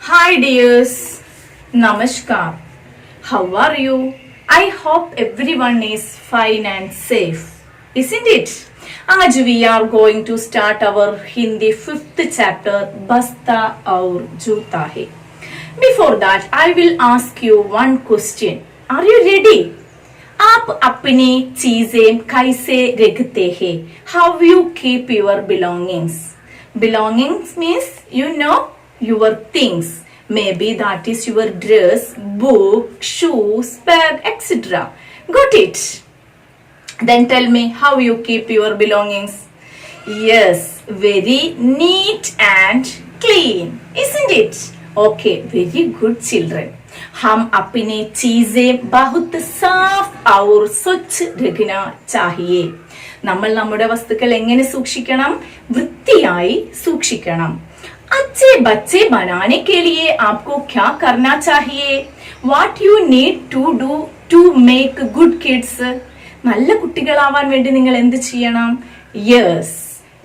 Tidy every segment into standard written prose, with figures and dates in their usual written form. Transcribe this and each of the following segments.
Hi dears, Namaskar. How are you? I hope everyone is fine and safe, isn't it? आज we are going to start our Hindi 5th chapter Basta aur Joota hai. Before that, I will ask you one question. Are you ready? आप अपनी चीजें कैसे रखते हैं? How you keep your belongings? Belongings means your things. Maybe that is your dress, book, shoes, bag, etc. Got it? Then tell me how you keep your belongings. Yes, very neat and clean, isn't it? Okay, very good children. हम अपने चीजें बहुत साफ और स्वच्छ रखना चाहिए. നമ്മൾ നമ്മുടെ വസ്തുക്കൾ എങ്ങനെ സൂക്ഷിക്കണം? വൃത്തിയായി സൂക്ഷിക്കണം. अच्छे बच्चे बनाने के लिए आपको क्या करना चाहिए? What you need to do to make good kids? നല്ല കുട്ടികളാവാൻ വേണ്ടി നിങ്ങൾ എന്ത് ചെയ്യണം? Yes,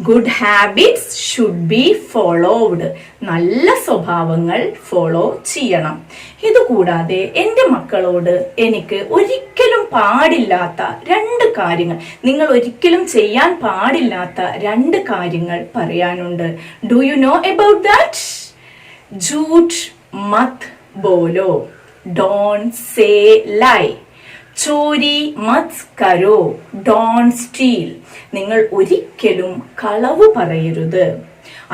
good habits should be followed. നല്ല സ്വഭാവങ്ങൾ ഫോളോ ചെയ്യണം. ഇതുകൂടാതെ എൻ്റെ മക്കളോട് എനിക്ക് ഒരിക്കലും പാടില്ലാത്ത രണ്ട് കാര്യങ്ങൾ, നിങ്ങൾ ഒരിക്കലും ചെയ്യാൻ പാടില്ലാത്ത രണ്ട് കാര്യങ്ങൾ പറയാനുണ്ട്. Do you know about that? झूठ मत बोलो, डोंट से लाई. ചോരി മത് കരോ, ഡോണ്ട് സ്റ്റീൽ. നിങ്ങൾ ഒരിക്കലും കളവ് പറയരുത്.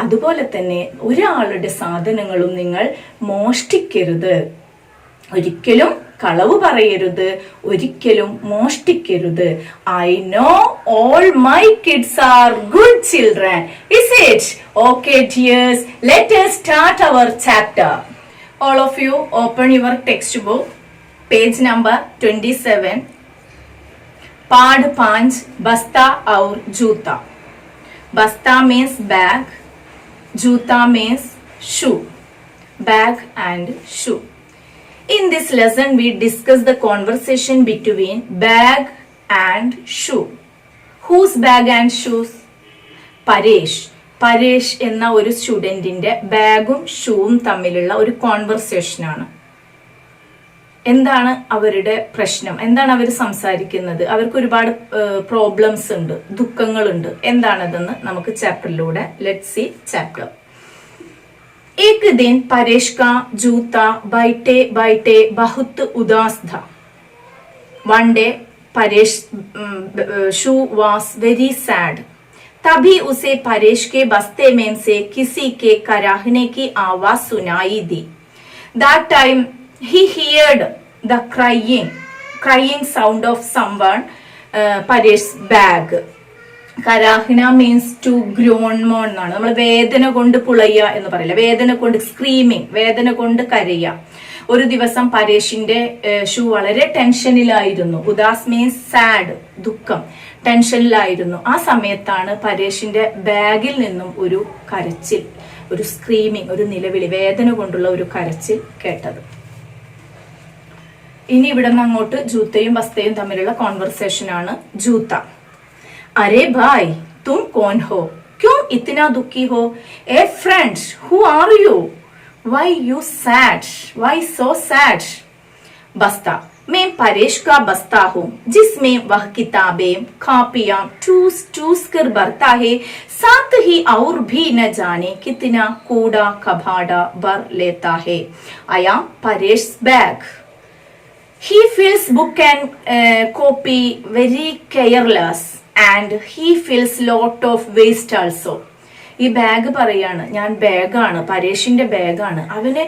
അതുപോലെ തന്നെ ഒരാളുടെ സാധനങ്ങളും നിങ്ങൾ മോഷ്ടിക്കരുത്. ഒരിക്കലും കളവ് പറയരുത്, ഒരിക്കലും മോഷ്ടിക്കരുത്. I know all my kids are good children, is it? Okay dears, let us start our chapter. All of you open your textbook, page number 27. पाठ 5 बस्ता और जूता. बस्ता means bag, जूता means shoe. Bag and shoe. In this lesson we discuss the conversation between bag and shoe. Whose bag and shoes? Paresh എന്ന ഒരു സ്റ്റുഡന്റിന്റെ ബാഗും ഷൂവും തമ്മിലുള്ള ഒരു കോൺവെർസേഷൻ ആണ്. എന്താണ് അവരുടെ പ്രശ്നം? എന്താണ് അവർ സംസാരിക്കുന്നത്? അവർക്ക് ഒരുപാട് പ്രോബ്ലംസ് ഉണ്ട്, ദുഃഖങ്ങളുണ്ട്. എന്താണതെന്ന് നമുക്ക് ചാപ്റ്ററിലൂടെ ലെറ്റ്സ് സീ ചാപ്റ്റർ. एक दिन परेश का जूता बैठे बैठे बहुत उदास था. One day Paresh shoe was very sad. तभी उसे परेश के बस्ते में से किसी के कराहने की आवाज सुनाई दी. That time he heard the crying sound of someone. Paresh's bag. കരാഹ്ന മീൻസ് ടു ഗ്രോൺ മോൺ എന്നാണ്. നമ്മൾ വേദന കൊണ്ട് പുളയ്യ എന്ന് പറയില്ല, വേദന കൊണ്ട് സ്ക്രീമിങ്, വേദന കൊണ്ട് കരയ. ഒരു ദിവസം പരേഷിന്റെ ഷൂ വളരെ ടെൻഷനിലായിരുന്നു. ഉദാസ് മീൻസ് സാഡ്, ദുഃഖം, ടെൻഷനിലായിരുന്നു. ആ സമയത്താണ് പരേഷിന്റെ ബാഗിൽ നിന്നും ഒരു കരച്ചിൽ, ഒരു സ്ക്രീമിങ്, ഒരു നിലവിളി, വേദന കൊണ്ടുള്ള ഒരു കരച്ചിൽ കേട്ടത്. ഇനി ഇവിടെ നിന്ന് അങ്ങോട്ട് ജൂത്തയും ബസ്തയും തമ്മിലുള്ള കോൺവെർസേഷൻ ആണ്. ജൂത്ത: अरे भाई तुम कौन हो? क्यों इतना दुखी हो? A friend, who are you? Why you sad? Why so sad? बस्ता: मैं परेश का बस्ता हूँ, जिसमें वह किताबें कॉपियां टूस कर भरता है, साथ ही और भी न जाने कितना कूड़ा कबाड़ा भर लेता है. I am Paresh's bag. He fills book and copy very careless. And he feels lot of waste also. ഈ ബാഗ് പറയാണ്, ഞാൻ ബാഗാണ്, പരേഷിന്റെ ബാഗാണ്. അവന്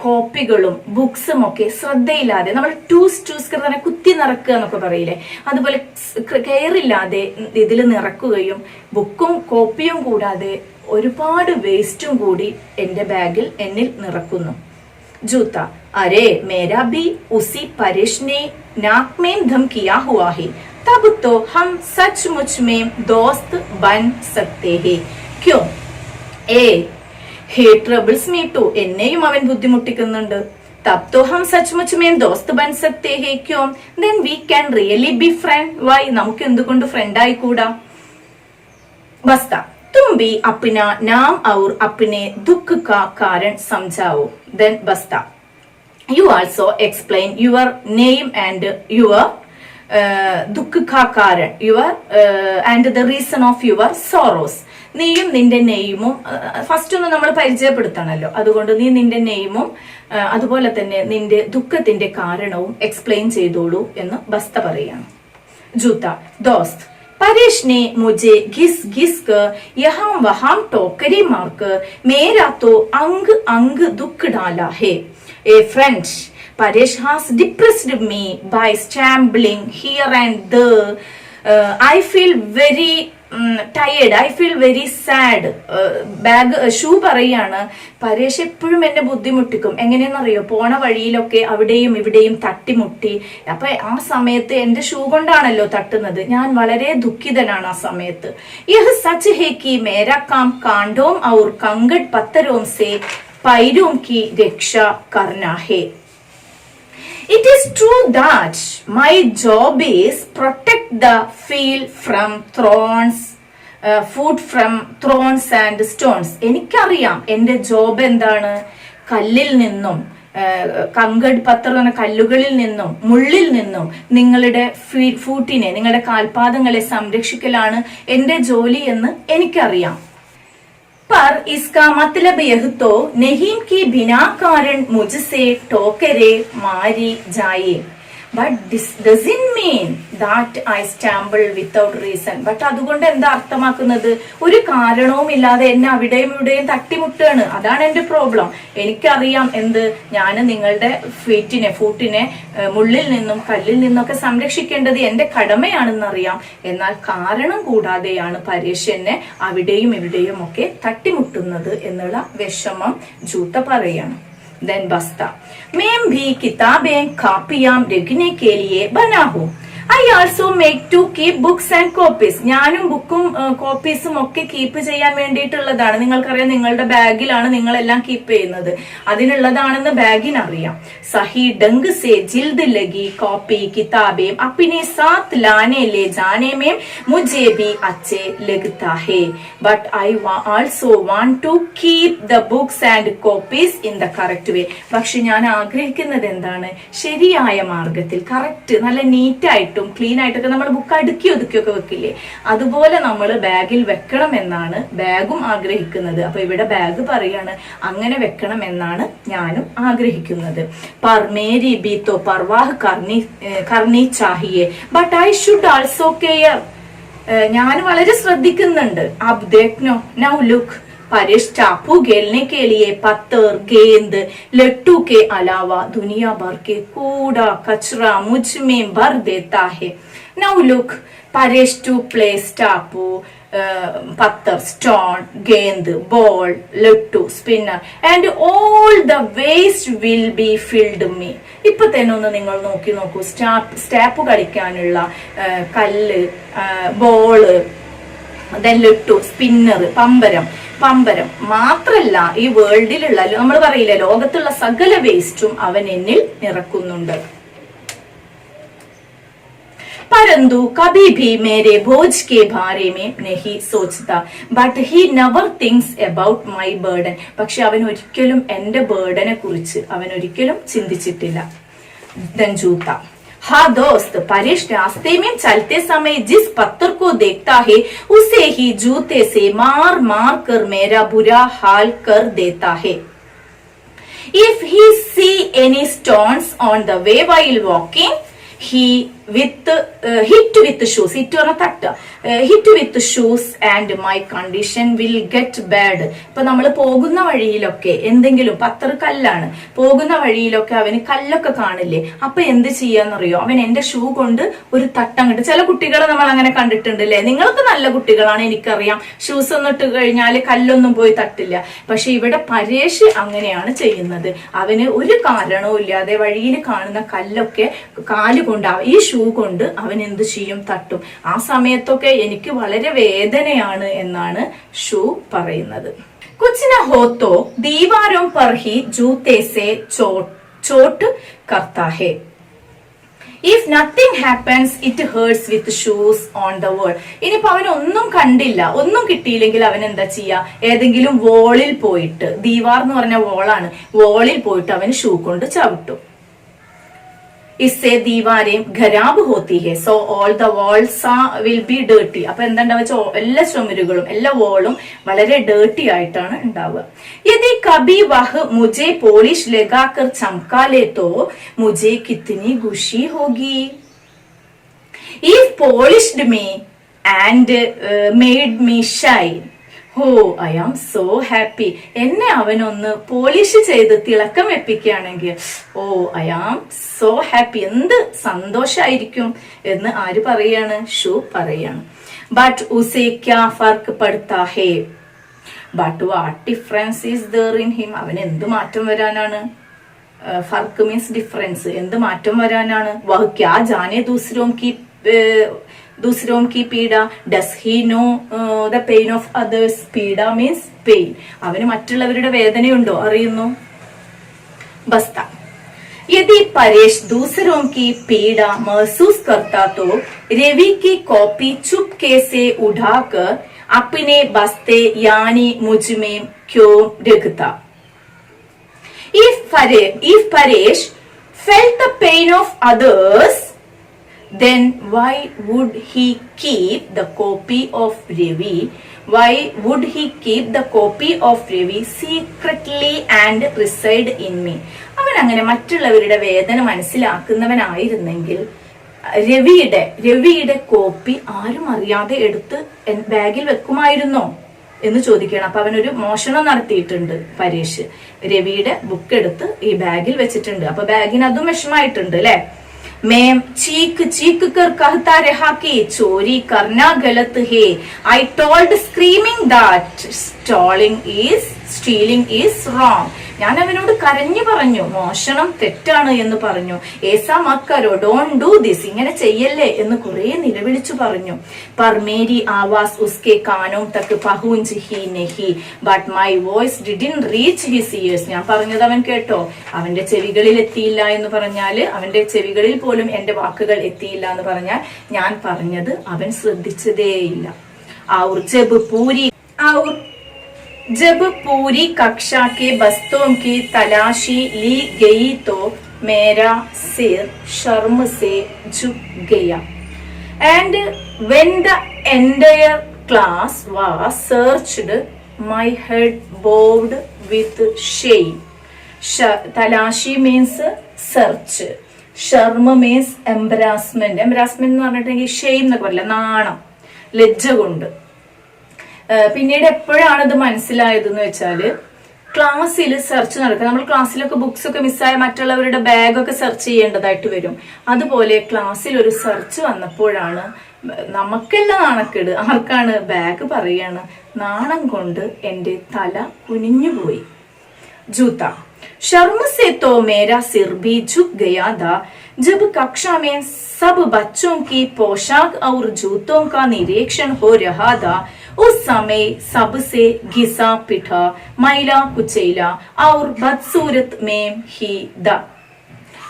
കോപ്പികളും ബുക്സും ഒക്കെ ശ്രദ്ധയില്ലാതെ, നമ്മൾ ടൂസ് തന്നെ കുത്തി നിറക്കുക എന്നൊക്കെ പറയില്ലേ, അതുപോലെ കെയർ ഇല്ലാതെ ഇതിൽ നിറക്കുകയും ബുക്കും കോപ്പിയും കൂടാതെ ഒരുപാട് വേസ്റ്റും കൂടി എന്റെ ബാഗിൽ എന്നിൽ നിറക്കുന്നു. जूता: अरे मेरा भी उसी परेश ने नाक में दम किया हुआ है, तब तो हम सचमुच में दोस्त बन सकते हैं. क्यों? ए हे ट्रबल्स मी टू. എന്നെയും അവൻ ബുദ്ധിമുട്ടിക്കുന്നുണ്ട്. तब तो हम सचमुच में दोस्त बन सकते हैं. क्यों? Then we can really be friend. Why? നമുക്ക് എന്തുകൊണ്ട് ഫ്രണ്ട് ആയിക്കൂടാ? बस्ता: तुम भी अपना नाम और अपने दुख का कारण समझाओ. Then Basta. You also explain your name and your dukh ka karan, your and the reason of your sorrows. നീയും നിന്റെ നെയ്മും ഫസ്റ്റ് ഒന്ന് നമ്മൾ പരിചയപ്പെടുത്തണല്ലോ, അതുകൊണ്ട് നീ നിന്റെ നെയ്മും അതുപോലെ തന്നെ നിന്റെ ദുഃഖത്തിന്റെ കാരണവും എക്സ്പ്ലെയിൻ ചെയ്തോളൂ എന്ന് ബസ്ത പറയാണ്. ജൂത്ത, ദോസ്ത്, परेश ने मुझे घिस घिस कर यहाँ वहां टोकरी मारकर मेरा तो अंग अंग दुख डाला है. A friend, Paresh has depressed me by stumbling here and there. I feel very tired. I feel very sad. Bag shoe പറയാണ്, പരേഷ് എപ്പോഴും എന്നെ ബുദ്ധിമുട്ടിക്കും. എങ്ങനെയെന്നറിയോ, പോണ വഴിയിലൊക്കെ അവിടെയും ഇവിടെയും തട്ടിമുട്ടി. അപ്പൊ ആ സമയത്ത് എന്റെ ഷൂ കൊണ്ടാണല്ലോ തട്ടുന്നത്, ഞാൻ വളരെ ദുഃഖിതനാണ് ആ സമയത്ത്. യഹ് സച്ച് ഹേ കി മേരാ കാം കാണ്ടോം ഔർ കങ്കട് പത്തരോം സെ പൈരോം की രക്ഷ करना है. It is true that my job is protect the field from thorns, food from thorns and stones. എനിക്കറിയാം എന്റെ ജോബ് എന്താണ്, കല്ലിൽ നിന്നും കങ്കട് പത്തർ എന്ന കല്ലുകളിൽ നിന്നും മുള്ളിൽ നിന്നും നിങ്ങളുടെ ഫൂട്ടിനെ, നിങ്ങളുടെ കാൽപാദങ്ങളെ സംരക്ഷിക്കലാണ് എന്റെ ജോലി എന്ന് എനിക്കറിയാം. पर इसका मतलब यह तो नहीं कि बिना कारण मुझसे ठोकरे मारी जाए. But this doesn't mean that I stumble without reason. But അതുകൊണ്ട് എന്താ അർത്ഥമാക്കുന്നത്, ഒരു കാരണവും ഇല്ലാതെ എന്നെ അവിടെയും ഇവിടെയും തട്ടിമുട്ടാണ്. അതാണ് എന്റെ പ്രോബ്ലം. എനിക്കറിയാം എന്ത്, ഞാൻ നിങ്ങളുടെ ഫൂട്ടിനെ മുള്ളിൽ നിന്നും കല്ലിൽ നിന്നൊക്കെ സംരക്ഷിക്കേണ്ടത് എന്റെ കടമയാണെന്നറിയാം. എന്നാൽ കാരണം കൂടാതെയാണ് പരേഷ് എന്നെ അവിടെയും ഇവിടെയും ഒക്കെ തട്ടിമുട്ടുന്നത് എന്നുള്ള വിഷമം ജൂത്ത പറയാണ്. Then Basta, मैं भी किताबें कापियां रखने के लिए बना हूँ. I also make to keep books and copies. ഞാനും ബുക്കും കോപ്പീസും ഒക്കെ കീപ്പ് ചെയ്യാൻ വേണ്ടിയിട്ടുള്ളതാണ്. നിങ്ങൾക്കറിയാം, നിങ്ങളുടെ ബാഗിലാണ് നിങ്ങളെല്ലാം കീപ്പ് ചെയ്യുന്നത്, അതിനുള്ളതാണെന്ന് ബാഗിനറിയാം. സഹി ഡംഗ് സെ ജിൽദ് ലഗി കോപ്പി കിതാബേം അപ്പിനെ സാത്ത് ലാനെ ലേ ജാനെ മേം മുझे भी अच्छे लगता है. But I also want to keep the books and copies in the correct way. പക്ഷെ ഞാൻ ആഗ്രഹിക്കുന്നത് എന്താണ്, ശരിയായ മാർഗത്തിൽ, കറക്റ്റ്, നല്ല നീറ്റായിട്ട് ക്ലീൻ ആയിട്ടൊക്കെ നമ്മൾ ബുക്ക് അടുക്കി ഒതുക്കിയൊക്കെ വെക്കില്ലേ, അതുപോലെ നമ്മൾ ബാഗിൽ വെക്കണം എന്നാണ് ബാഗും ആഗ്രഹിക്കുന്നത്. അപ്പൊ ഇവിടെ ബാഗ് പറയാണ് അങ്ങനെ വെക്കണം എന്നാണ് ഞാനും ആഗ്രഹിക്കുന്നത്. पर मेरी भी तो परवाह करनी चाहिए, but I should also care. ഞാൻ വളരെ ശ്രദ്ധിക്കുന്നുണ്ട്. अब देखो, now look, परेश चाकू खेलने के लिए पत्थर, गेंद, लट्टू के अलावा दुनिया भर के कूड़ा कचरा मुझ में भर देता है. Now look, Paresh to play टापू, पत्थर, stone, गेंद, ball, लट्टू, spinner and all the waste will be filled me. ഇപ്പൊ തന്നെ ഒന്ന് നിങ്ങൾ നോക്കൂ, സ്റ്റാപ്പ് കളിക്കാനുള്ള കല്ല്, ബോള്, ലട്ടു, സ്പിന്നർ, പമ്പരം മാത്രല്ല, ഈ വേൾഡിലുള്ള, നമ്മൾ പറയില്ല, ലോകത്തുള്ള സകല വേസ്റ്റും അവൻ എന്നിൽ നിറക്കുന്നുണ്ട്. परंतु कभी भी मेरे बोझ के बारे में नहीं सोचता, but he never thinks about my burden. പക്ഷെ അവൻ ഒരിക്കലും എന്റെ ബേർഡനെ കുറിച്ച് അവൻ ഒരിക്കലും ചിന്തിച്ചിട്ടില്ല. Then जूता, हाँ दोस्त, परेश रास्ते में चलते समय जिस पत्थर को देखता है उसे ही जूते से मार मार कर मेरा बुरा हाल कर देता है. If he see any stones on the way while walking, he hit with shoes, hit with shoes and my condition will get bad. ഇപ്പൊ നമ്മൾ പോകുന്ന വഴിയിലൊക്കെ എന്തെങ്കിലും, പത്തർ കല്ലാണ്, പോകുന്ന വഴിയിലൊക്കെ അവന് കല്ലൊക്കെ കാണില്ലേ, അപ്പൊ എന്ത് ചെയ്യാന്നറിയോ, അവൻ എന്റെ ഷൂ കൊണ്ട് ഒരു തട്ടങ്ങട്ട്, ചില കുട്ടികളെ നമ്മൾ അങ്ങനെ കണ്ടിട്ടുണ്ട് അല്ലെ, നിങ്ങൾക്ക് നല്ല കുട്ടികളാണ് എനിക്കറിയാം, ഷൂസ് ഒന്നും ഇട്ട് കഴിഞ്ഞാല് കല്ലൊന്നും പോയി തട്ടില്ല. പക്ഷെ ഇവിടെ പരേഷ് അങ്ങനെയാണ് ചെയ്യുന്നത്. അവന് ഒരു കാരണവും ഇല്ലാതെ വഴിയിൽ കാണുന്ന കല്ലൊക്കെ കാലുകൊണ്ട്, ഈ ഷൂ കൊണ്ട് അവൻ എന്ത് ചെയ്യും, തട്ടും. ആ സമയത്തൊക്കെ എനിക്ക് വളരെ വേദനയാണ് എന്നാണ് ഷൂ പറയുന്നത്. कुछ न हो तो दीवारों पर ही जूते से चोट करता है. If nothing happens it hertz with shoes on the വേൾ. ഇനിയിപ്പോ അവൻ ഒന്നും കണ്ടില്ല, ഒന്നും കിട്ടിയില്ലെങ്കിൽ അവൻ എന്താ ചെയ്യാ, ഏതെങ്കിലും വോളിൽ പോയിട്ട്, ദീവാർ എന്ന് പറഞ്ഞ വോളാണ്, വോളിൽ പോയിട്ട് അവൻ ഷൂ കൊണ്ട് ചവിട്ടും. ഇസ്സേ ദീവാരേം ഖരാബ് ഹോത്തി ഹെ, so all the walls will be dirty. അപ്പൊ എന്താ വെച്ചാൽ എല്ലാ ചുമരുകളും എല്ലാ വോളും വളരെ ഡേർട്ടി ആയിട്ടാണ് ഉണ്ടാവുക. യദി കബി വഹ് മുझे പോളിഷ് ലഗാകർ ചമകാ ലേ തോ മുझे കിത്നി ഖുഷി ഹോഗി. If polished me and made me shine, oh I am so happy. എന്നെ അവനൊന്ന് പോളിഷ് ചെയ്ത് തിളക്കം വെപ്പിക്കുകയാണെങ്കിൽ, oh I am so happy, എന്ത് സന്തോഷായിരിക്കും എന്ന് ആര് പറയാണ്, ഷൂ പറയാണ്. ബട്ട് ഉസേ ക്യാ ഫർക്ക് പടുത്താ ഹേ, but what difference is there in him. അവൻ എന്ത് മാറ്റം വരാനാണ്, ഫർക്ക് മീൻസ് ഡിഫറൻസ്, എന്ത് മാറ്റം വരാനാണ്. വഹ് ക്യാ ജാനെ दूसरों की पीड़ा, does he know the pain of others. പീഡ മീൻസ് പെയിൻ, അവന് മറ്റുള്ളവരുടെ വേദനയുണ്ടോ, അറിയുന്നു. ബസ്ത यदि परेश दूसरों की पीड़ा महसूस करता तो रवि की कॉपी चुपके से उठाकर अपने बस्ते यानी मुझ में क्यों रखता. If Paresh felt the pain of others, then why would he keep the copy of Ravi? Why would he keep the copy of Ravi secretly and reside in me? അവൻ അങ്ങനെ മറ്റുള്ളവരുടെ വേദന മനസ്സിലാക്കുന്നവനായിരുന്നെങ്കിൽ രവിയുടെ കോപ്പി ആരും അറിയാതെ എടുത്ത് ബാഗിൽ വെക്കുമായിരുന്നോ എന്ന് ചോദിക്കണം. അപ്പൊ അവനൊരു മോഷണം നടത്തിയിട്ടുണ്ട് പരേഷ്, രവിയുടെ ബുക്ക് എടുത്ത് ഈ ബാഗിൽ വെച്ചിട്ടുണ്ട്. അപ്പൊ ബാഗിന് അതും വിഷമായിട്ടുണ്ട് അല്ലെ. मैं चीख चीख कर कहता रहा कि चोरी करना गलत है. I told screaming that stealing is wrong. ഞാൻ അവനോട് കരഞ്ഞു പറഞ്ഞു, മോഷണം തെറ്റാണ് എന്ന് പറഞ്ഞു. ഏസാ മക്കരോ, ഡോണ്ട് ഡു ദിസ്, ഇങ്ങനെ ചെയ്യല്ലേ എന്ന് കുറെ നിലവിളിച്ചു പറഞ്ഞു. पर मेरी आवाज उसके कानों तक पहुंच ही नहीं, but my voice didn't reach his ears. ഞാൻ പറഞ്ഞത് അവൻ കേട്ടോ, അവന്റെ ചെവികളിൽ എത്തിയില്ല എന്ന് പറഞ്ഞാല്, അവന്റെ ചെവികളിൽ പോലും എന്റെ വാക്കുകൾ എത്തിയില്ല എന്ന് പറഞ്ഞാൽ ഞാൻ പറഞ്ഞത് അവൻ ശ്രദ്ധിച്ചതേയില്ല. और जब पूरी कक्षा के बस्तों की तलाशी ली गई तो मेरा सिर शर्म से झुक गया. And when the entire class was searched, my head bowed with shame. Talashi means search. Sharm means embarrassment. Embarrassment എന്ന് പറഞ്ഞിട്ടുണ്ടെങ്കിൽ ഷെയിം എന്നൊക്കെ പറയില്ല, നാണം, ലജ്ജ കൊണ്ട്. പിന്നീട് എപ്പോഴാണ് ഇത് മനസ്സിലായതെന്ന് വെച്ചാല്, ക്ലാസ്സിൽ സെർച്ച് നടക്കുക. നമ്മൾ ക്ലാസ്സിലൊക്കെ ബുക്സ് ഒക്കെ മിസ്സായ മറ്റുള്ളവരുടെ ബാഗൊക്കെ സെർച്ച് ചെയ്യേണ്ടതായിട്ട് വരും. അതുപോലെ ക്ലാസ്സിൽ ഒരു സെർച്ച് വന്നപ്പോഴാണ് നമുക്കെല്ലാം നാണക്കേട്. ആർക്കാണ്? ബാഗ് പറയാണ്, നാണം കൊണ്ട് എന്റെ തല കുനിഞ്ഞുപോയി. ജൂത്ത शर्म से तो मेरा सिर भी झुक गया था. जब कक्षा में सब बच्चों की पोशाक और जूतों का निरीक्षण हो रहा था, उस समय सबसे घिसा पिटा, मैला कुचैला और बदसूरत में ही था.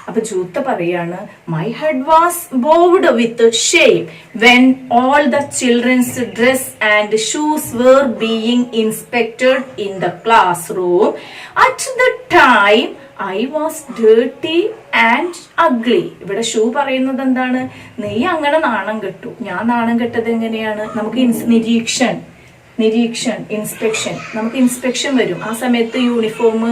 അപ്പൊ ജൂത്ത പറയാണ്, my head was bowed with shame when all the childrens dress and shoes were being inspected in the classroom. At the time I was dirty and ugly. ഇവിടെ ഷൂ പറയുന്നത് എന്താണ്? നീ അങ്ങനെ നാണം കെട്ടു. ഞാൻ നാണം കെട്ടത് എങ്ങനെയാണ്? നമുക്ക് ഇൻസ്പെക്ഷൻ, നമുക്ക് ഇൻസ്പെക്ഷൻ വരും. ആ സമയത്ത് യൂണിഫോം,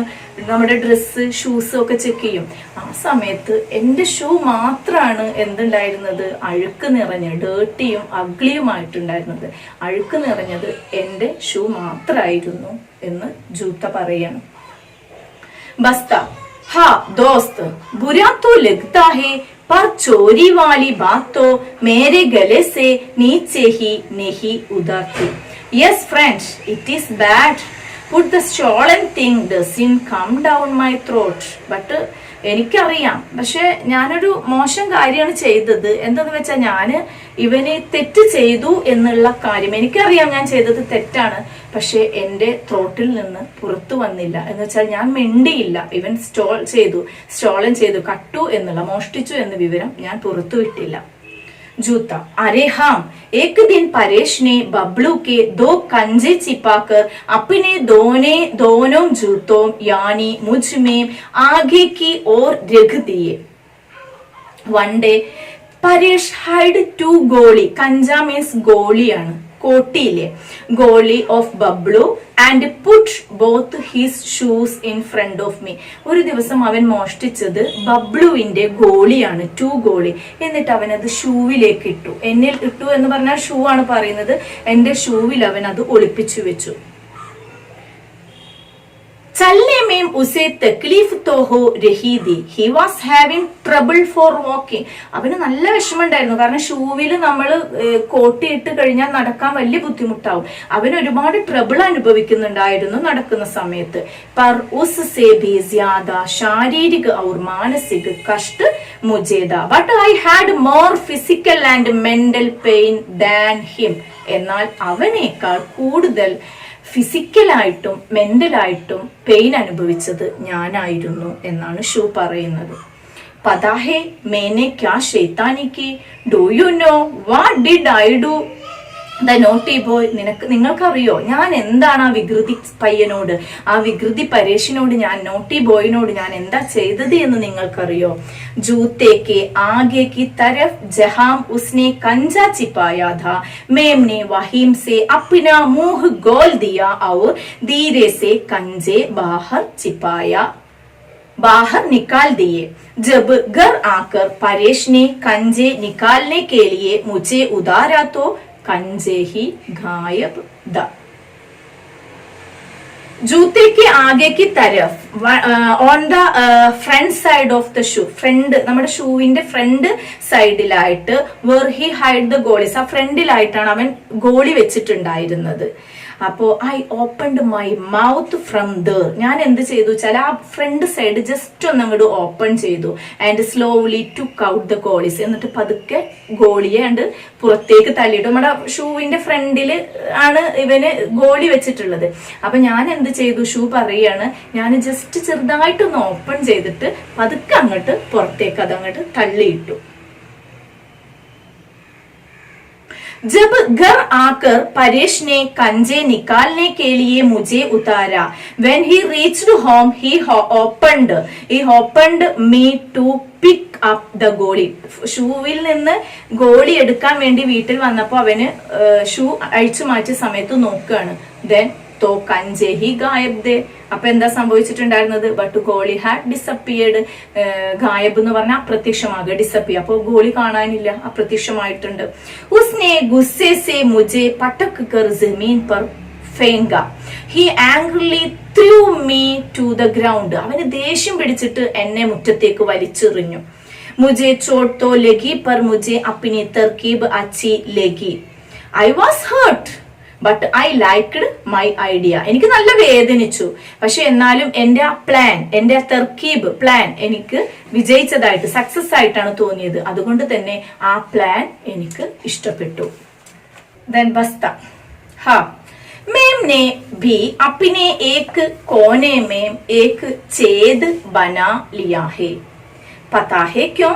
നമ്മുടെ ഡ്രസ്സ്, ഷൂസ് ഒക്കെ ചെക്ക് ചെയ്യും. ആ സമയത്ത് എന്റെ ഷൂ മാത്രമാണ് എന്തുണ്ടായിരുന്നത്? അഴുക്ക് നിറഞ്ഞ, ഡേർട്ടിയും അഗ്ലിയുമായിട്ടുണ്ടായിരുന്നത്. അഴുക്ക് നിറഞ്ഞത് എന്റെ ഷൂ മാത്രമായിരുന്നു എന്ന് ജൂത്ത പറയാണ്. ബസ്ത ഹാ ദോസ്ത് बुरा तो लगता है पर चोरी वाली बात तो मेरे गले से नीचे ही नहीं उतरती. Yes friends, it is bad. Put the stolen thing doesn't come down my throat, but എനിക്കറിയാം, പക്ഷെ ഞാനൊരു മോശം കാര്യമാണ് ചെയ്തത്. എന്താന്ന് വെച്ചാൽ ഇവന് തെറ്റ് ചെയ്തു എന്നുള്ള കാര്യം എനിക്കറിയാം, ഞാൻ ചെയ്തത് തെറ്റാണ്. പക്ഷെ എന്റെ ത്രോട്ടിൽ നിന്ന് പുറത്തു വന്നില്ല. എന്ന് വെച്ചാൽ ഞാൻ മിണ്ടിയില്ല. ഇവൻ സ്റ്റോളൻ ചെയ്തു, കട്ടു എന്നുള്ള, മോഷ്ടിച്ചു എന്ന വിവരം ഞാൻ പുറത്തു വിട്ടില്ല. जूता, अरे हाँ, एक दिन परेश ने बबलू के 2 कंजे छिपाकर अपने दोनों जूतों यानी मुझ में आगे की ओर रख दिए. One day, Paresh hid 2 गोली, कंजा मीन्स गोलियाണ്, കോട്ടിയിലെ ഗോളി of Bablu and put both his shoes in front of me. ഒരു ദിവസം അവൻ മോഷ്ടിച്ചത് ബബ്ലുവിന്റെ ഗോളിയാണ്, 2 ഗോളി. എന്നിട്ട് അവൻ അത് ഷൂവിലേക്ക് ഇട്ടു. എന്നിൽ ഇട്ടു എന്ന് പറഞ്ഞാൽ ഷൂ ആണ് പറയുന്നത്. എന്റെ ഷൂവിൽ അവൻ അത് ഒളിപ്പിച്ചു വെച്ചു. चलने में उसे तकलीफ तो हो रही थी. He was having trouble for walking. അവന് നല്ല വിഷമമുണ്ടായിരുന്നു, കാരണം ഷൂവിൽ നമ്മൾ കോട്ടിയിട്ട് കഴിഞ്ഞാൽ നടക്കാൻ വലിയ ബുദ്ധിമുട്ടാവും. അവന് ഒരുപാട് ട്രബിൾ അനുഭവിക്കുന്നുണ്ടായിരുന്നു നടക്കുന്ന സമയത്ത്. पर उससे भी ज्यादा शारीरिक और मानसिक कष्ट मुझे था. But I had more physical and mental pain than him. എന്നാൽ അവനേക്കാൾ കൂടുതൽ ഫിസിക്കലായിട്ടും മെന്റലായിട്ടും പെയിൻ അനുഭവിച്ചത് ഞാനായിരുന്നു എന്നാണ് ഷൂ പറയുന്നത്. പതാഹേ മേനെ ക്യാ ശൈത്താനി കി, do you know what did I do the naughty boy. നിങ്ങൾക്കറിയോ ഞാൻ എന്താണ് ആ വികൃതി പയ്യനോട്, ആ വികൃതി പരേഷിനോട്, ഞാൻ നോട്ടി ബോയിനോട് ഞാൻ എന്താ ചെയ്തത് എന്ന് നിങ്ങൾക്കറിയോ? जूते के आगे की तरफ जहां उसने कंजा छिपाया था, मैम ने वहीम से अपना मुंह गोल दिया और धीरे से कंजे बाहर निकाल दिए. जब घर आकर परेश ने कंजे निकालने के लिए मुझे उधारा तो कंजे ही गायब था. जूते के आगे की तरफ on the front side of the shoe, front നമ്മുടെ ഷൂവിന്റെ ഫ്രണ്ട് സൈഡിലായിട്ട് വേർ ഹി ഹൈഡ് ദ ഗോളീസ്, ആ ഫ്രണ്ടിലായിട്ടാണ് അവൻ ഗോളി വെച്ചിട്ടുണ്ടായിരുന്നത്. അപ്പോ I opened my mouth from there. ഞാൻ എന്ത് ചെയ്തു വെച്ചാൽ ആ ഫ്രണ്ട് സൈഡ് ജസ്റ്റ് ഒന്ന് അങ്ങോട്ട് ഓപ്പൺ ചെയ്തു. And slowly took out the ഗോളീസ്. എന്നിട്ട് പതുക്കെ ഗോളിയെ കണ്ട് പുറത്തേക്ക് തള്ളിയിട്ടു. നമ്മുടെ ഷൂവിന്റെ ഫ്രണ്ടില് ആണ് ഇവന് ഗോളി വെച്ചിട്ടുള്ളത്. അപ്പൊ ഞാൻ എന്ത് ചെയ്തു, ഷൂ പറയാണ്, ഞാൻ ജസ്റ്റ് ചെറുതായിട്ടൊന്ന് ഓപ്പൺ ചെയ്തിട്ട് പതുക്കെ അങ്ങോട്ട് പുറത്തേക്ക് അതങ്ങോട്ട് തള്ളിയിട്ടു. जब घर आकर परेश ने कंजे निकालने के लिए मुझे उतारा. When he reached home, he opened me to pick up the goalie. ഷൂവിൽ നിന്ന് ഗോളി എടുക്കാൻ വേണ്ടി വീട്ടിൽ വന്നപ്പോ അവന് ഷൂ അഴിച്ചു മാറ്റിയ സമയത്ത് നോക്കുകയാണ്. Then तो कंजे ही गायब दे. അപ്പൊ എന്താ സംഭവിച്ചിട്ടുണ്ടായിരുന്നത്? ബട്ട് ഗോളി ഹാഡ് ഡിസപ്പിയർഡ്. ഗായബ് എന്ന് പറഞ്ഞാൽ അപ്രത്യക്ഷമാകുക, ഡിസപ്പിയർ. അപ്പൊ ഗോളി കാണാനില്ല, അപ്രത്യക്ഷമായിട്ടുണ്ട്. ഉസ്നെ ഗുസ്സെ സെ മുझे पटक कर जमीन पर फेंका. He angrily threw me to the ground. അവന് ദേഷ്യം പിടിച്ചിട്ട് എന്നെ മുറ്റത്തേക്ക് വലിച്ചെറിഞ്ഞു. मुझे चोट तो लगी पर मुझे अपनी तरकीब अच्छी लगी. I was hurt. But I liked my idea. എനിക്ക് നല്ല വേദനിച്ചു, പക്ഷെ എന്നാലും എന്റെ ആ പ്ലാൻ, എന്റെ ആ തർക്കീബ് പ്ലാൻ എനിക്ക് വിജയിച്ചതായിട്ട്, സക്സസ് ആയിട്ടാണ് തോന്നിയത്. അതുകൊണ്ട് തന്നെ ആ പ്ലാൻ എനിക്ക് ഇഷ്ടപ്പെട്ടു. ദെൻ ബസ്ത. ഹാ, मैम ने भी अपने एक कोने में एक छेद बना लिया है. पता है क्यों?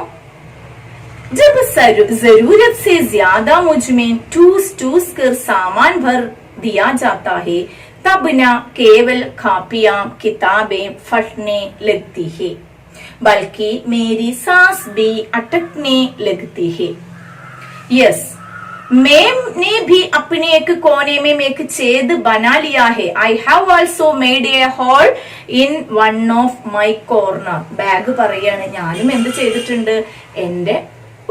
जब जरूरत से ज्यादा मुझ में टूस कर सामान भर दिया जाता है, तब न केवल कापियां किताबें फटने लगती है, बल्कि मेरी सांस भी अटकने लगती है. यस, मैम ने भी अपने एक कोने में एक छेद बना लिया है. I have also made a hole in one of my corner. Bag പറയാണ്, ഞാനും എന്ത് ചെയ്തിട്ടുണ്ട്, എന്റെ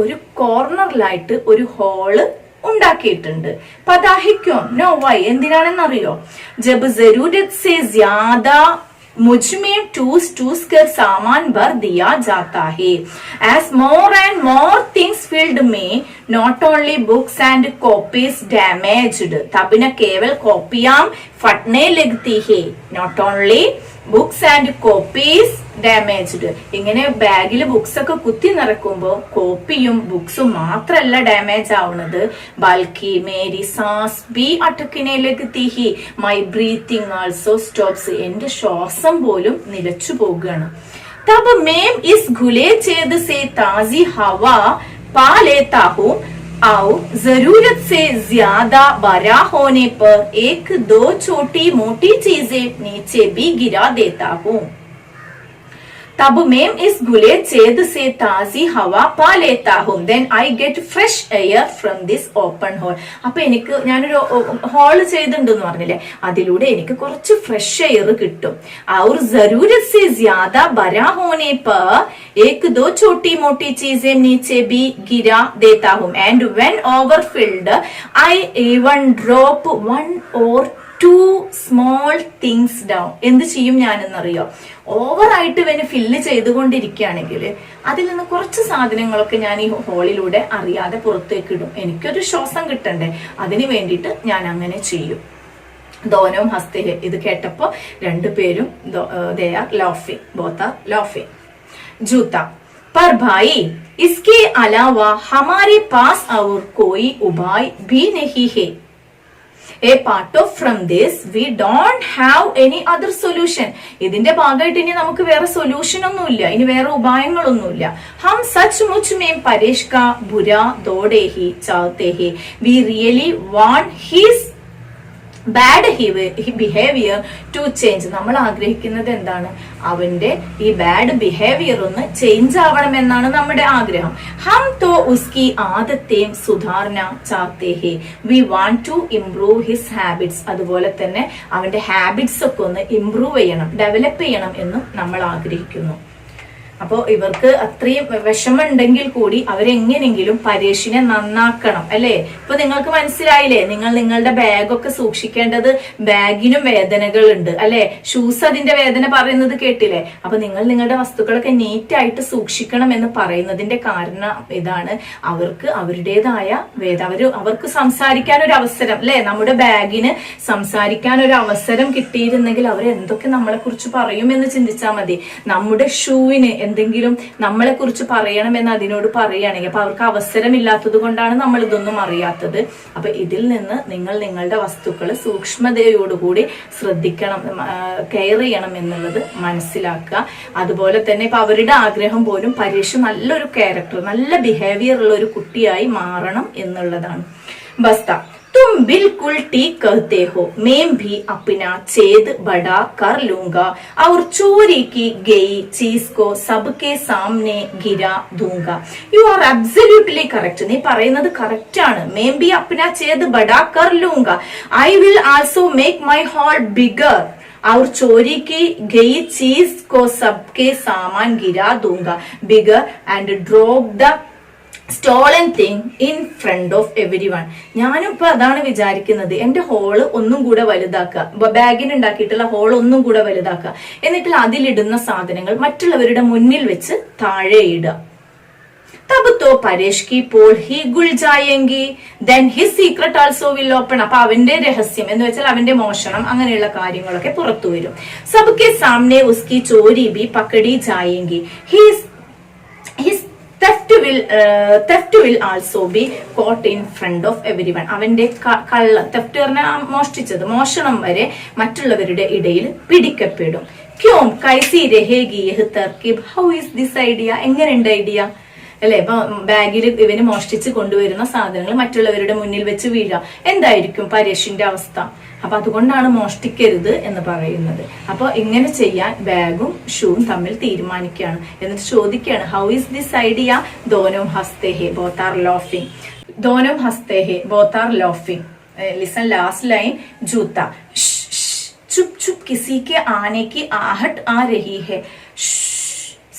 ഒരു കോർണറിലായിട്ട് ഒരു ഹോള് ഉണ്ടാക്കിയിട്ടുണ്ട്. പതാഹിക്കോ നോ വൈ, എന്തിനാണെന്നറിയോ? ജബ് ജരൂരത് സെ ജ്യാദാ मुझ में टूस कर सामान भर दिया जाता है. As more and more things filled में, not only books and copies damaged, तब न केवल कॉपियां फटने लगती है. Not only books and copies damaged. ഇങ്ങനെ ബാഗിൽ ബുക്സ് ഒക്കെ കുത്തി നിറക്കുമ്പോ കോപ്പിയും ബുക്സും മാത്രല്ല ഡാമേജ് ആവുന്നത്, ബൽക്കി മേരി സാസ് ബി അടക്കനെ ലഗ്തി, മൈ ബ്രീത്തിങ് ആൾസോ സ്റ്റോപ്സ്, എന്റെ ശ്വാസം പോലും നിലച്ചു പോകുകയാണ്. तब मैं इस खुले छेद से ताजी हवा पा लेता हूँ और जरूरत से ज्यादा बड़ा होने पर एक दो छोटी मोटी चीजें नीचे भी गिरा देता हूँ. तब मैं इस खुले छेद से ताजी हवा पा लेता हूँ. Then I get fresh air from this open hole. അപ്പൊ എനിക്ക് ഞാനൊരു ഹോൾ ചെയ്തിട്ടുണ്ടെന്ന് പറഞ്ഞില്ലേ, അതിലൂടെ എനിക്ക് കുറച്ച് ഫ്രഷ് എയർ കിട്ടും. और जरूरत से ज्यादा बड़ा होने पर एक दो छोटी मोटी चीजें नीचे भी गिरा देता हूँ. And when overfilled I even drop one or two small things down. എന്ത് ചെയ്യും ഞാനെന്നറിയോ, ഓവറായിട്ട് ഇവന് ഫില്ല് ചെയ്തുകൊണ്ടിരിക്കുകയാണെങ്കിൽ അതിൽ നിന്ന് കുറച്ച് സാധനങ്ങളൊക്കെ ഞാൻ ഈ ഹോളിലൂടെ അറിയാതെ പുറത്തേക്ക് ഇടും. എനിക്കൊരു ശ്വാസം കിട്ടണ്ടേ, അതിന് വേണ്ടിയിട്ട് ഞാൻ അങ്ങനെ ചെയ്യും. ദോനവും ഹസ്തേ, ഇത് കേട്ടപ്പോ രണ്ടുപേരും they are laughing, both are laughing. जूता पर भाई इसके अलावा हमारे पास और कोई उपाय भी नहीं है. Apart from this we don't have any other solution. ഇതിന്റെ ഭാഗമായിട്ട് ഇനി നമുക്ക് വേറെ സൊല്യൂഷൻ ഒന്നുമില്ല, ഇനി വേറെ ഉപായങ്ങളൊന്നുമില്ല. हम सचमुच में परेश का बुरा दौड़े ही चाहते हैं. We really want his bad behaviour to change. നമ്മൾ ആഗ്രഹിക്കുന്നത് എന്താണ്, അവന്റെ ഈ ബാഡ് ബിഹേവിയർ ഒന്ന് ചേഞ്ച് ആവണം എന്നാണ് നമ്മുടെ ആഗ്രഹം. ഹം തോ ഉസ്കി ആദത്തേം സുധാർന ചാഹത്തെ ഹേ. We want to improve his habits. അതുപോലെ തന്നെ അവന്റെ ഹാബിറ്റ്സ് ഒക്കെ ഒന്ന് ഇംപ്രൂവ് ചെയ്യണം, ഡെവലപ്പ് ചെയ്യണം എന്നും നമ്മൾ ആഗ്രഹിക്കുന്നു. അപ്പോ ഇവർക്ക് അത്രയും വിഷമമുണ്ടെങ്കിൽ കൂടി അവരെങ്ങനെങ്കിലും പരേഷിനെ നന്നാക്കണം അല്ലെ. ഇപ്പൊ നിങ്ങൾക്ക് മനസ്സിലായില്ലേ, നിങ്ങൾ നിങ്ങളുടെ ബാഗൊക്കെ സൂക്ഷിക്കേണ്ടത്, ബാഗിനും വേദനകളുണ്ട് അല്ലെ, ഷൂസ് അതിന്റെ വേദന പറയുന്നത് കേട്ടില്ലേ. അപ്പൊ നിങ്ങൾ നിങ്ങളുടെ വസ്തുക്കളൊക്കെ നീറ്റ് ആയിട്ട് സൂക്ഷിക്കണം എന്ന് പറയുന്നതിന്റെ കാരണം ഇതാണ്, അവർക്ക് അവരുടേതായ അവർക്ക് സംസാരിക്കാൻ ഒരു അവസരം അല്ലെ, നമ്മുടെ ബാഗിന് സംസാരിക്കാൻ ഒരു അവസരം കിട്ടിയിരുന്നെങ്കിൽ അവർ എന്തൊക്കെ നമ്മളെ കുറിച്ച് പറയുമെന്ന് ചിന്തിച്ചാൽ മതി. നമ്മുടെ ഷൂവിന് എന്തെങ്കിലും നമ്മളെ കുറിച്ച് പറയണമെന്ന് അതിനോട് പറയുകയാണെങ്കിൽ അപ്പൊ അവർക്ക് അവസരമില്ലാത്തത് കൊണ്ടാണ് നമ്മൾ ഇതൊന്നും അറിയാത്തത്. അപ്പൊ ഇതിൽ നിന്ന് നിങ്ങൾ നിങ്ങളുടെ വസ്തുക്കൾ സൂക്ഷ്മതയോടുകൂടി ശ്രദ്ധിക്കണം, കെയർ ചെയ്യണം എന്നുള്ളത് മനസ്സിലാക്കുക. അതുപോലെ തന്നെ ഇപ്പൊ അവരുടെ ആഗ്രഹം പോലും പരീക്ഷ നല്ലൊരു ക്യാരക്ടർ, നല്ല ബിഹേവിയർ ഉള്ള ഒരു കുട്ടിയായി മാറണം എന്നുള്ളതാണ്. ബസ്ത तुम बिल्कुल ठीक कहते हो. मैं भी अपना छेद बड़ा कर लूंगा और चोरी की गई चीज को सबके सामने गिरा दूंगा. You are absolutely correct. നീ പറയുന്നത് കറക്റ്റ് ആണ്. मैं भी अपना छेद बड़ा कर लूंगा. I will also make my hole bigger और चोरी की गई चीज को सबके सामान गिरा दूंगा. Bigger and drop the stolen thing in front of everyone. ഞാനും ഇപ്പൊ അതാണ് വിചാരിക്കുന്നത്, എന്റെ ഹോള് ഒന്നും കൂടെ വലുതാക്കുക, ബാഗിന് ഉണ്ടാക്കിയിട്ടുള്ള ഹോൾ ഒന്നും കൂടെ വലുതാക്കുക, എന്നിട്ട് അതിലിടുന്ന സാധനങ്ങൾ മറ്റുള്ളവരുടെ മുന്നിൽ വെച്ച് താഴെ ഇടുക. തബ് തോ പരേഷ് കി പോൾ ഹി ഗുൾ ജായെങ്കി then his secret also will open. അപ്പൊ അവന്റെ രഹസ്യം എന്ന് വെച്ചാൽ അവന്റെ മോഷണം അങ്ങനെയുള്ള കാര്യങ്ങളൊക്കെ പുറത്തു വരും. സബ്കെ സാമനെ ഉസ്കി ചോരി ബി പക്കടി ജായെങ്കി his theft will also be caught in front of everyone. അവന്റെ കള്ള തെഫ്റ്റ് പറഞ്ഞാൽ മോഷ്ടിച്ചത്, മോഷണം വരെ മറ്റുള്ളവരുടെ ഇടയിൽ പിടിക്കപ്പെടും. ക്യോം കൈസി രഹേഗി യഹ് തർക്കീബ്. How is this idea? എങ്ങനെയുണ്ട് ഐഡിയ അല്ലെ? ഇപ്പൊ ബാഗിൽ ഇവന് മോഷ്ടിച്ച് കൊണ്ടുവരുന്ന സാധനങ്ങൾ മറ്റുള്ളവരുടെ മുന്നിൽ വെച്ച് വീഴുക, എന്തായിരിക്കും പരേഷിന്റെ അവസ്ഥ? അപ്പൊ അതുകൊണ്ടാണ് മോഷ്ടിക്കരുത് എന്ന് പറയുന്നത്. അപ്പൊ ഇങ്ങനെ ചെയ്യാൻ ബാഗും ഷൂവും തമ്മിൽ തീരുമാനിക്കുകയാണ്. എന്നിട്ട് ചോദിക്കുകയാണ്, ഹൗ ഈസ് ദിസ് ഐഡിയ? ദോനോം ഹസ്തേ ഹേ ബോത്ത് ആർ ലോഫിംഗ്. ദോനോം ഹസ്തേ ഹേ both are laughing. Listen last line. ജൂത്ത ചുപ് ചുപ് കിസി കെ ആനെ കി ആഹട്ട് ആ രഹി ഹേ.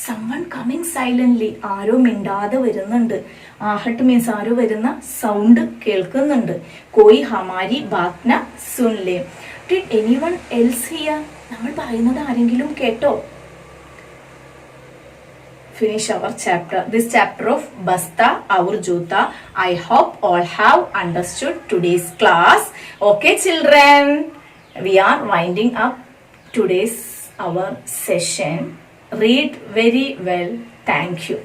someone coming silently. ആരോ മിണ്ടാതെ വരുന്നുണ്ട്. ആഹട്ട് മീൻസ് ആരോ വരുന്ന സൗണ്ട് കേൾക്കുന്നുണ്ട്. കോയി ഹമാരി ബാത് ന സുൻ ലേ. Did anyone else hear? നമ്മൾ പറയുന്നത് ആരെങ്കിലും കേട്ടോ? Finish our chapter, this chapter of Basta Aur Juta. I hope all have understood today's class. Okay children, we are winding up today's our session. Read very well. Thank you.